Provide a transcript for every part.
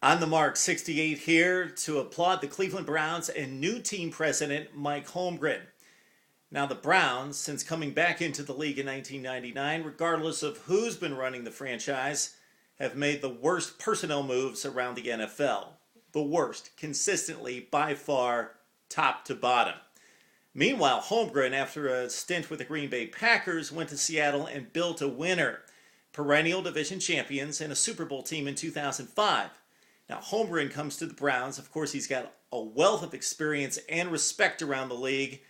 On the mark, 68 here to applaud the Cleveland Browns and new team president Mike Holmgren. Now, the Browns, since coming back into the league in 1999, regardless of who's been running the franchise, have made the worst personnel moves around the NFL. The worst, consistently, by far, top to bottom. Meanwhile, Holmgren, after a stint with the Green Bay Packers, went to Seattle and built a winner. Perennial division champions and a Super Bowl team in 2005. Now, Holmgren comes to the Browns. Of course, he's got a wealth of experience and respect around the league,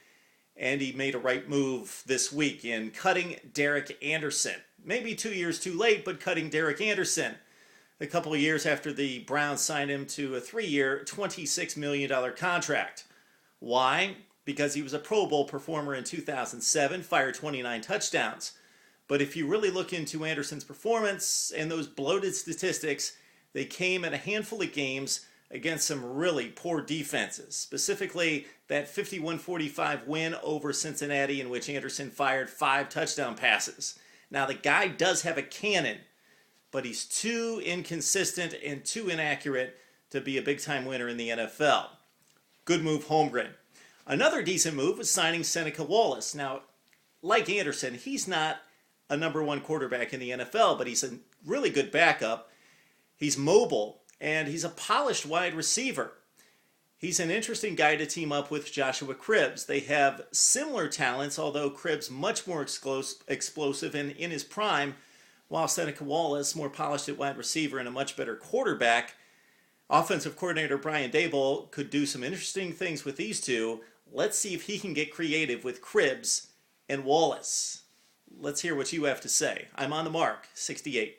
and he made a right move this week in cutting Derek Anderson. Maybe 2 years too late, but cutting Derek Anderson a couple of years after the Browns signed him to a 3-year, $26 million contract. Why? Because he was a Pro Bowl performer in 2007, fired 29 touchdowns. But if you really look into Anderson's performance and those bloated statistics, they came in a handful of games against some really poor defenses, specifically that 51-45 win over Cincinnati in which Anderson fired 5 touchdown passes. Now, the guy does have a cannon, but he's too inconsistent and too inaccurate to be a big-time winner in the NFL. Good move, Holmgren. Another decent move was signing Seneca Wallace. Now, like Anderson, he's not a number one quarterback in the NFL, but he's a really good backup. He's mobile, and he's a polished wide receiver. He's an interesting guy to team up with Joshua Cribbs. They have similar talents, although Cribbs much more explosive and in his prime, while Seneca Wallace more polished at wide receiver and a much better quarterback. Offensive coordinator Brian Daboll could do some interesting things with these two. Let's see if he can get creative with Cribbs and Wallace. Let's hear what you have to say. I'm on the mark, 68.